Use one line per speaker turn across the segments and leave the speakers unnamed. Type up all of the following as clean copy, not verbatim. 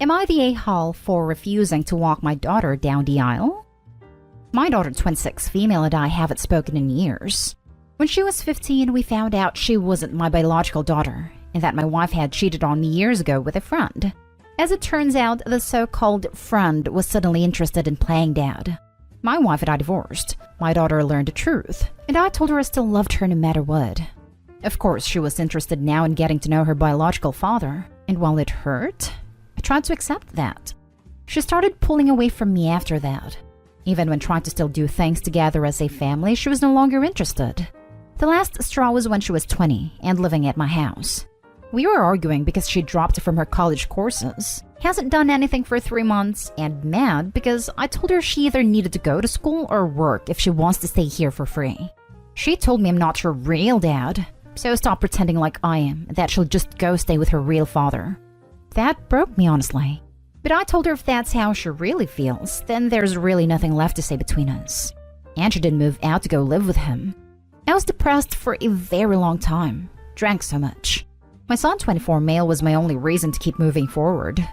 Am I the a-hole for refusing to walk my daughter down the aisle? My daughter, twin 6 female, and I haven't spoken in years. When she was 15, we found out she wasn't my biological daughter, and that my wife had cheated on me years ago with a friend. As it turns out, the so-called friend was suddenly interested in playing dad. My wife and I divorced. My daughter learned the truth, and I told her I still loved her no matter what. Of course, she was interested now in getting to know her biological father, and while it hurt, I tried to accept that. She started pulling away from me after that. Even when trying to still do things together as a family, she was no longer interested. The last straw was when she was 20 and living at my house. We were arguing because she dropped from her college courses, hasn't done anything for 3 months, and mad because I told her she either needed to go to school or work if she wants to stay here for free. She told me I'm not her real dad, so stop pretending like I am, and that she'll just go stay with her real father. That broke me, honestly. But I told her if that's how she really feels, then there's really nothing left to say between us. And she didn't move out to go live with him. I was depressed for a very long time, drank so much. My son, 24 male, was my only reason to keep moving forward.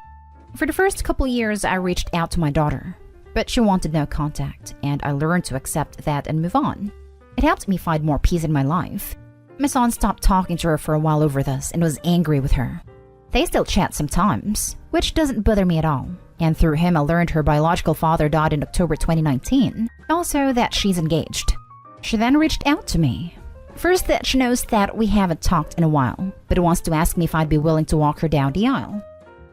For the first couple years, I reached out to my daughter, but she wanted no contact, and I learned to accept that and move on. It helped me find more peace in my life. My son stopped talking to her for a while over this and was angry with her. They still chat sometimes, which doesn't bother me at all, and through him I learned her biological father died in October 2019, also that she's engaged. She then reached out to me. First, that she knows that we haven't talked in a while, but wants to ask me if I'd be willing to walk her down the aisle.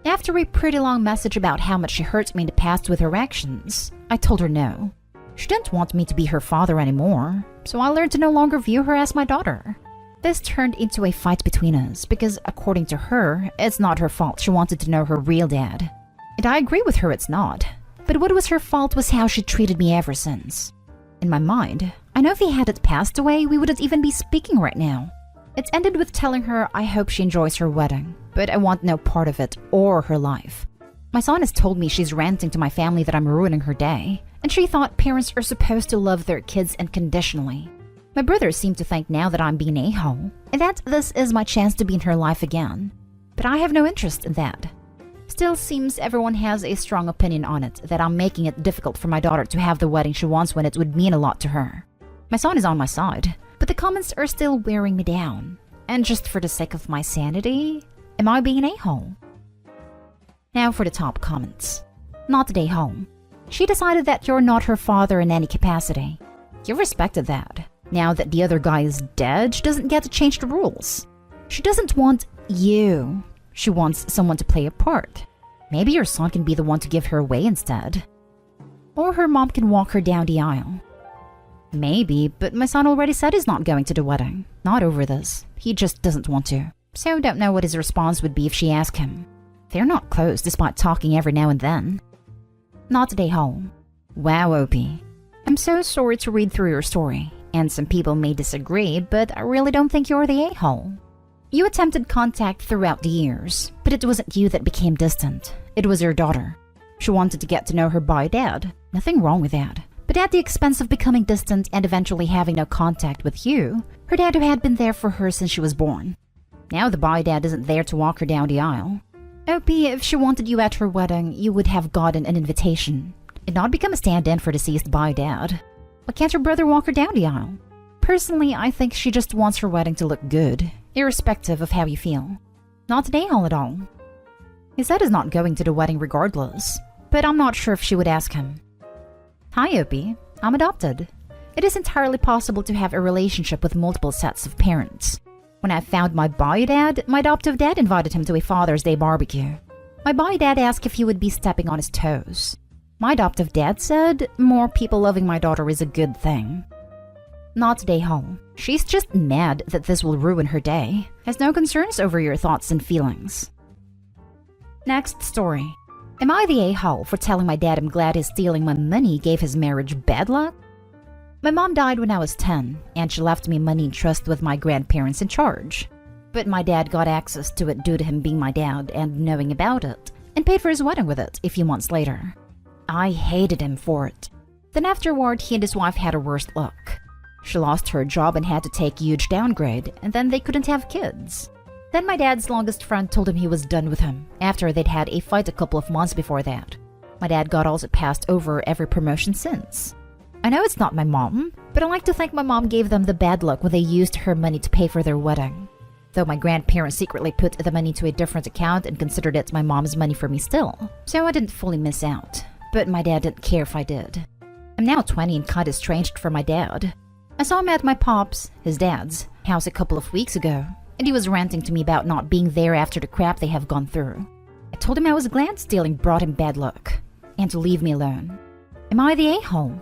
After a pretty long message about how much she hurt me in the past with her actions, I told her no. She didn't want me to be her father anymore, so I learned to no longer view her as my daughter. This turned into a fight between us because, according to her, it's not her fault she wanted to know her real dad. And I agree with her it's not. But what was her fault was how she treated me ever since. In my mind, I know if he hadn't passed away, we wouldn't even be speaking right now. It ended with telling her I hope she enjoys her wedding, but I want no part of it or her life. My son has told me she's ranting to my family that I'm ruining her day, and she thought parents are supposed to love their kids unconditionally. My brothers seem to think now that I'm being a-hole, and that this is my chance to be in her life again. But I have no interest in that. Still seems everyone has a strong opinion on it, that I'm making it difficult for my daughter to have the wedding she wants when it would mean a lot to her. My son is on my side, but the comments are still wearing me down. And just for the sake of my sanity, am I being an a-hole? Now for the top comments. Not a hole. She decided that you're not her father in any capacity. You respected that. Now that the other guy is dead, she doesn't get to change the rules. She doesn't want you. She wants someone to play a part. Maybe your son can be the one to give her away instead. Or her mom can walk her down the aisle. Maybe, but my son already said he's not going to the wedding. Not over this. He just doesn't want to. So don't know what his response would be if she asked him. They're not close despite talking every now and then. Not a hole. Wow, Opie. I'm so sorry to read through your story. And some people may disagree, but I really don't think you're the a-hole. You attempted contact throughout the years, but it wasn't you that became distant. It was your daughter. She wanted to get to know her bio dad. Nothing wrong with that. But at the expense of becoming distant and eventually having no contact with you, her dad who had been there for her since she was born. Now the bio dad isn't there to walk her down the aisle. Opie, if she wanted you at her wedding, you would have gotten an invitation, and not become a stand-in for deceased bio dad. Why can't your brother walk her down the aisle? Personally, I think she just wants her wedding to look good, irrespective of how you feel. Not an a-hole at all. He said he's not going to the wedding regardless, but I'm not sure if she would ask him. Hi, Opie. I'm adopted. It is entirely possible to have a relationship with multiple sets of parents. When I found my bio dad, my adoptive dad invited him to a Father's Day barbecue. My bio dad asked if he would be stepping on his toes. My adoptive dad said, more people loving my daughter is a good thing. Not a-hole. She's just mad that this will ruin her day. Has no concerns over your thoughts and feelings. Next story. Am I the a-hole for telling my dad I'm glad his stealing my money gave his marriage bad luck? My mom died when I was 10, and she left me money in trust with my grandparents in charge. But my dad got access to it due to him being my dad and knowing about it, and paid for his wedding with it a few months later. I hated him for it. Then afterward, he and his wife had a worse luck. She lost her job and had to take a huge downgrade, and then they couldn't have kids. Then my dad's longest friend told him he was done with him after they'd had a fight a couple of months before that. My dad got also passed over every promotion since. I know it's not my mom, but I like to think my mom gave them the bad luck when they used her money to pay for their wedding. Though my grandparents secretly put the money to a different account and considered it my mom's money for me still, so I didn't fully miss out. But my dad didn't care if I did. I'm now 20 and kinda estranged from my dad. I saw him at my pop's, his dad's, house a couple of weeks ago, and he was ranting to me about not being there after the crap they have gone through. I told him I was glad stealing brought him bad luck, and to leave me alone. Am I the a-hole?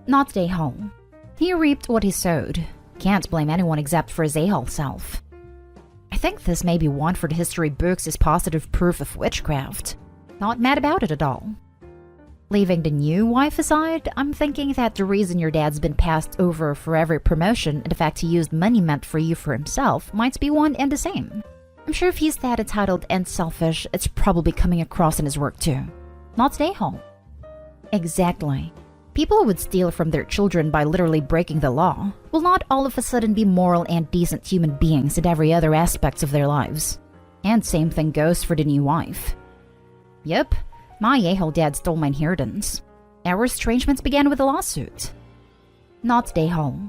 Not the a-hole. He reaped what he sowed. Can't blame anyone except for his a-hole self. I think this may be one for the history books as positive proof of witchcraft. Not mad about it at all. Leaving the new wife aside, I'm thinking that the reason your dad's been passed over for every promotion and the fact he used money meant for you for himself might be one and the same. I'm sure if he's that entitled and selfish, it's probably coming across in his work too. Not the a-hole. Exactly. People who would steal from their children by literally breaking the law will not all of a sudden be moral and decent human beings in every other aspect of their lives. And same thing goes for the new wife. Yep, my a-hole dad stole my inheritance. Our estrangements began with a lawsuit. Not the a-hole.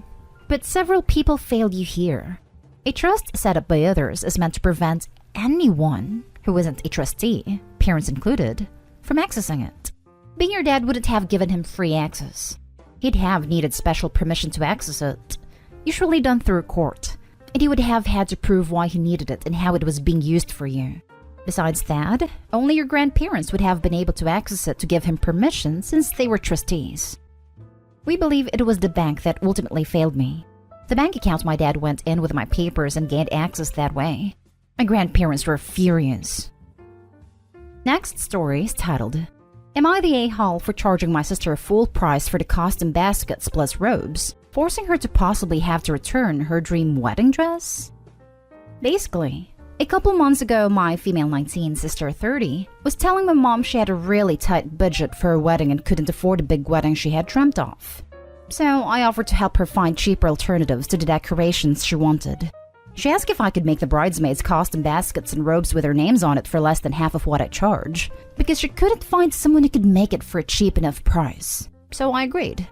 But several people failed you here. A trust set up by others is meant to prevent anyone who isn't a trustee, parents included, from accessing it. Being your dad wouldn't have given him free access. He'd have needed special permission to access it, usually done through court, and he would have had to prove why he needed it and how it was being used for you. Besides that, only your grandparents would have been able to access it to give him permission since they were trustees. We believe it was the bank that ultimately failed me. The bank account my dad went in with my papers and gained access that way. My grandparents were furious. Next story is titled, Am I the a-hole for charging my sister full price for the costume baskets plus robes, forcing her to possibly have to return her dream wedding dress? Basically, a couple months ago, my female 19 sister 30 was telling my mom she had a really tight budget for her wedding and couldn't afford the big wedding she had dreamt of. So I offered to help her find cheaper alternatives to the decorations she wanted. She asked if I could make the bridesmaids costume baskets and robes with their names on it for less than half of what I charge, because she couldn't find someone who could make it for a cheap enough price. So I agreed.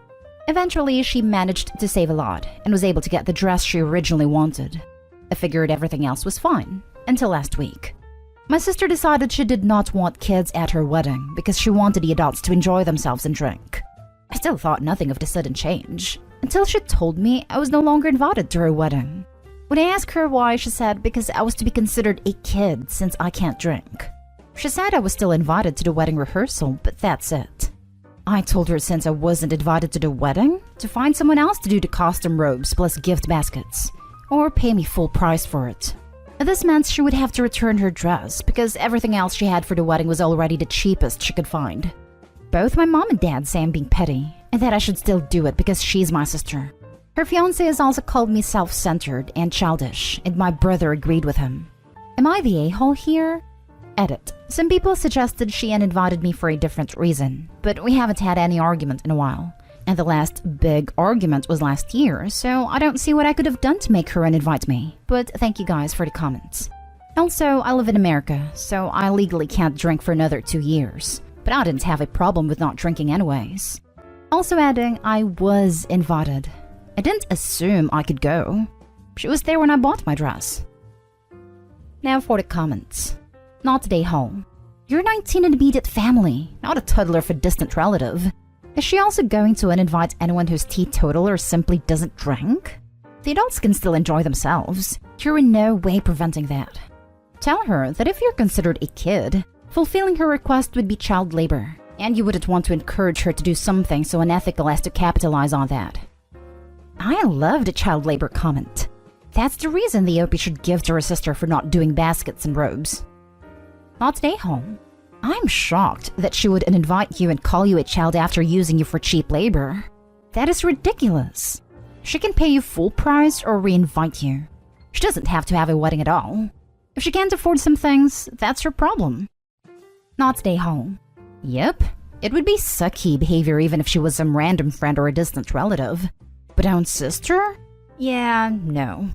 Eventually, she managed to save a lot and was able to get the dress she originally wanted. I figured everything else was fine, until last week. My sister decided she did not want kids at her wedding because she wanted the adults to enjoy themselves and drink. I still thought nothing of the sudden change, until she told me I was no longer invited to her wedding. When I asked her why, she said because I was to be considered a kid since I can't drink. She said I was still invited to the wedding rehearsal, but that's it. I told her since I wasn't invited to the wedding, to find someone else to do the costume robes plus gift baskets, or pay me full price for it. This meant she would have to return her dress because everything else she had for the wedding was already the cheapest she could find. Both my mom and dad say I'm being petty, and that I should still do it because she's my sister. Her fiancé has also called me self-centered and childish, and my brother agreed with him. Am I the a-hole here? Edit. Some people suggested she uninvited me for a different reason, but we haven't had any argument in a while. And the last big argument was last year, so I don't see what I could have done to make her uninvite me. But thank you guys for the comments. Also, I live in America, so I legally can't drink for another 2 years. But I didn't have a problem with not drinking anyways. Also adding, I was invited. I didn't assume I could go. She was there when I bought my dress. Now for the comments. Not the a-hole. You're 19 and immediate family, not a toddler of a distant relative. Is she also going to uninvite anyone who's teetotal or simply doesn't drink? The adults can still enjoy themselves. You're in no way preventing that. Tell her that if you're considered a kid, fulfilling her request would be child labor, and you wouldn't want to encourage her to do something so unethical as to capitalize on that. I love the child labor comment. That's the reason the OP should give to her sister for not doing baskets and robes. Not the a-hole. I'm shocked that she would uninvite you and call you a child after using you for cheap labor. That is ridiculous. She can pay you full price or re-invite you. She doesn't have to have a wedding at all. If she can't afford some things, that's her problem. Not the a-hole. Yep, it would be sucky behavior even if she was some random friend or a distant relative. But own sister? Yeah, no.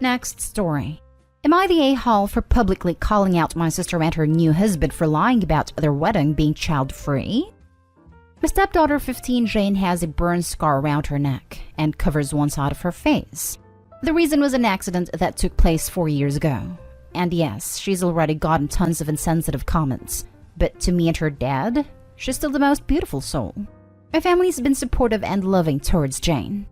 Next story. Am I the a-hole for publicly calling out my sister and her new husband for lying about their wedding being child-free? My stepdaughter, 15, Jane, has a burn scar around her neck and covers one side of her face. The reason was an accident that took place 4 years ago. And yes, she's already gotten tons of insensitive comments. But to me and her dad, she's still the most beautiful soul. My family's been supportive and loving towards Jane.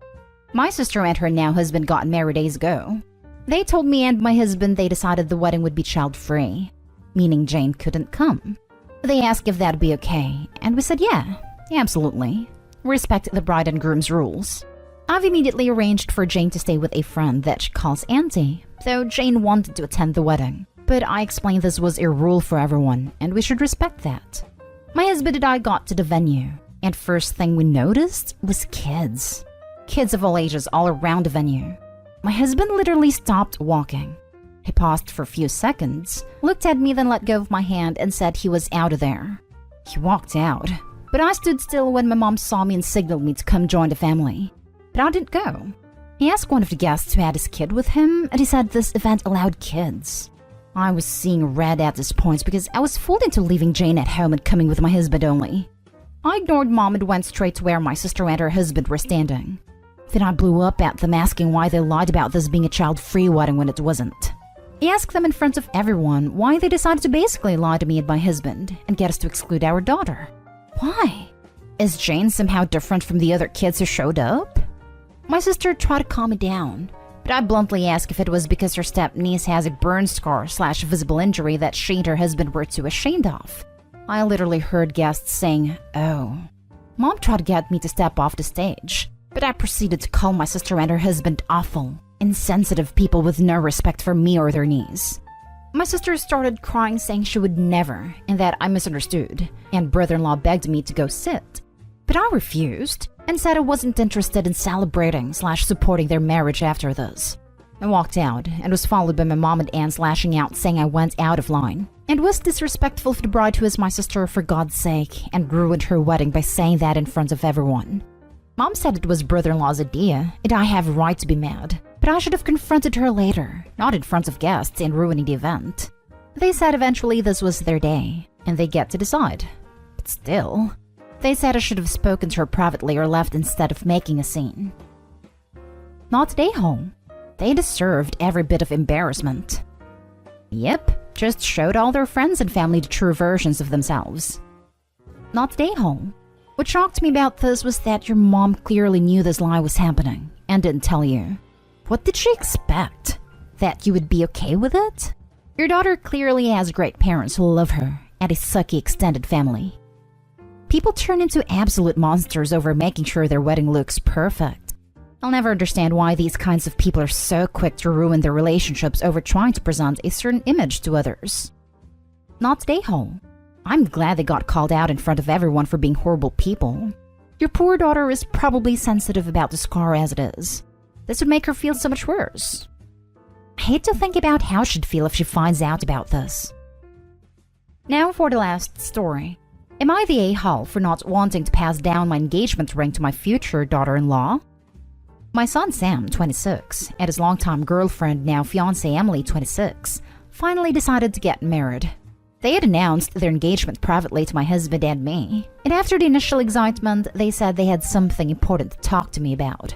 My sister and her now husband got married days ago. They told me and my husband they decided the wedding would be child-free, meaning Jane couldn't come. They asked if that'd be okay, and we said yeah, absolutely. Respect the bride and groom's rules. I've immediately arranged for Jane to stay with a friend that she calls Auntie, though Jane wanted to attend the wedding. But I explained this was a rule for everyone, and we should respect that. My husband and I got to the venue, and first thing we noticed was kids. Kids of all ages all around the venue. My husband literally stopped walking. He paused for a few seconds, looked at me, then let go of my hand and said he was out of there. He walked out, but I stood still when my mom saw me and signaled me to come join the family. But I didn't go. He asked one of the guests who had his kid with him, and he said this event allowed kids. I was seeing red at this point because I was fooled into leaving Jane at home and coming with my husband only. I ignored mom and went straight to where my sister and her husband were standing. Then I blew up at them asking why they lied about this being a child-free wedding when it wasn't. I asked them in front of everyone why they decided to basically lie to me and my husband and get us to exclude our daughter. Why? Is Jane somehow different from the other kids who showed up? My sister tried to calm me down, but I bluntly asked if it was because her step-niece has a burn scar / visible injury that she and her husband were too ashamed of. I literally heard guests saying, "Oh." Mom tried to get me to step off the stage, but I proceeded to call my sister and her husband awful, insensitive people with no respect for me or their niece. My sister started crying, saying she would never, and that I misunderstood, and brother-in-law begged me to go sit. But I refused, and said I wasn't interested in celebrating / supporting their marriage after this. I walked out, and was followed by my mom and aunts lashing out, saying I went out of line, and was disrespectful for the bride who is my sister for God's sake, and ruined her wedding by saying that in front of everyone. Mom said it was brother-in-law's idea, and I have a right to be mad, but I should have confronted her later, not in front of guests and ruining the event. They said eventually this was their day, and they get to decide. But still, they said I should have spoken to her privately or left instead of making a scene. Not they home. They deserved every bit of embarrassment. Yep, just showed all their friends and family the true versions of themselves. Not they home. What shocked me about this was that your mom clearly knew this lie was happening and didn't tell you. What did she expect? That you would be okay with it? Your daughter clearly has great parents who love her and a sucky extended family. People turn into absolute monsters over making sure their wedding looks perfect. I'll never understand why these kinds of people are so quick to ruin their relationships over trying to present a certain image to others. Not they home. I'm glad they got called out in front of everyone for being horrible people. Your poor daughter is probably sensitive about the scar as it is. This would make her feel so much worse. I hate to think about how she'd feel if she finds out about this. Now for the last story. Am I the a-hole for not wanting to pass down my engagement ring to my future daughter-in-law? My son Sam, 26, and his longtime girlfriend, now fiancée Emily, 26, finally decided to get married. They had announced their engagement privately to my husband and me, and after the initial excitement, they said they had something important to talk to me about.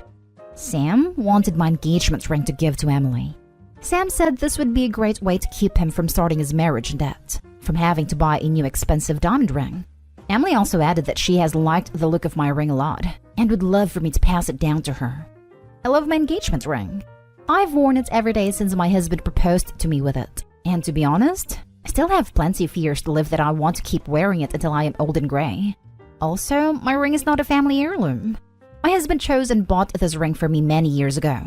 Sam wanted my engagement ring to give to Emily. Sam said this would be a great way to keep him from starting his marriage in debt, from having to buy a new expensive diamond ring. Emily also added that she has liked the look of my ring a lot, and would love for me to pass it down to her. I love my engagement ring. I've worn it every day since my husband proposed to me with it, and to be honest, I still have plenty of years to live that I want to keep wearing it until I am old and gray. Also, my ring is not a family heirloom. My husband chose and bought this ring for me many years ago.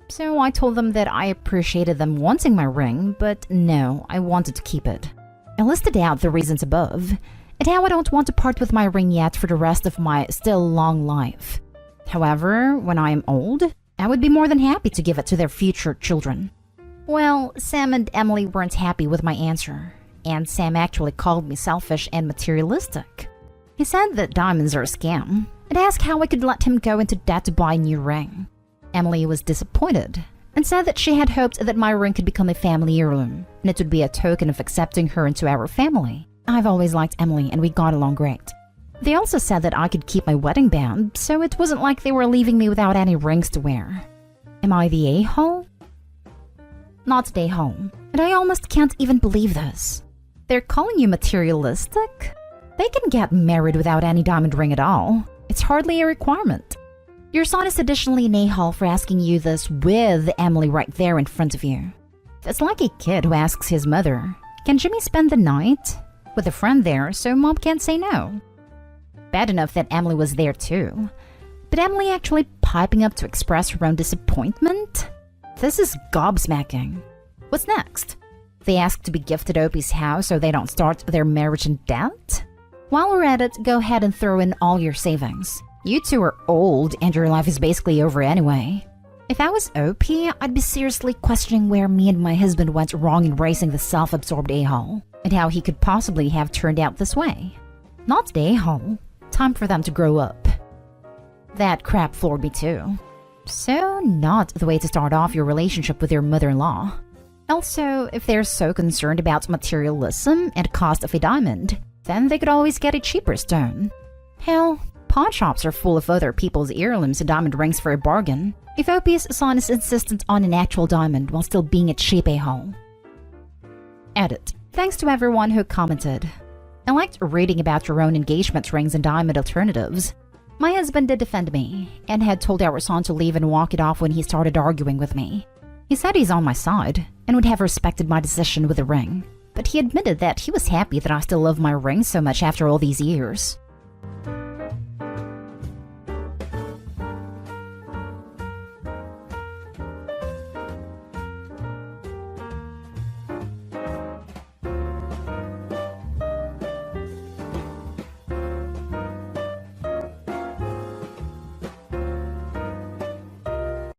So I told them that I appreciated them wanting my ring, but no, I wanted to keep it. I listed out the reasons above, and how I don't want to part with my ring yet for the rest of my still long life. However, when I am old, I would be more than happy to give it to their future children. Well, Sam and Emily weren't happy with my answer, and Sam actually called me selfish and materialistic. He said that diamonds are a scam, and asked how I could let him go into debt to buy a new ring. Emily was disappointed, and said that she had hoped that my ring could become a family heirloom, and it would be a token of accepting her into our family. I've always liked Emily, and we got along great. They also said that I could keep my wedding band, so it wasn't like they were leaving me without any rings to wear. Am I the a-hole? Not the a-hole, and I almost can't even believe this. They're calling you materialistic? They can get married without any diamond ring at all. It's hardly a requirement. Your son is additionally an a-hole for asking you this with Emily right there in front of you. That's like a kid who asks his mother, "Can Jimmy spend the night?" with a friend there so mom can't say no. Bad enough that Emily was there too. But Emily actually piping up to express her own disappointment? This is gobsmacking. What's next? They ask to be gifted Opie's house so they don't start their marriage in debt? While we're at it, go ahead and throw in all your savings. You two are old and your life is basically over anyway. If I was OP, I'd be seriously questioning where me and my husband went wrong in raising the self-absorbed a-hole, and how he could possibly have turned out this way. Not the a-hole. Time for them to grow up. That crap floored me too. So not the way to start off your relationship with your mother-in-law. Also, if they're so concerned about materialism and cost of a diamond, then they could always get a cheaper stone. Hell, pawn shops are full of other people's heirlooms and diamond rings for a bargain. If Opie's son is insistent on an actual diamond while still being a cheap a-hole. Edit. Thanks to everyone who commented. I liked reading about your own engagement rings and diamond alternatives. My husband did defend me, and had told our son to leave and walk it off when he started arguing with me. He said he's on my side, and would have respected my decision with the ring. But he admitted that he was happy that I still love my ring so much after all these years.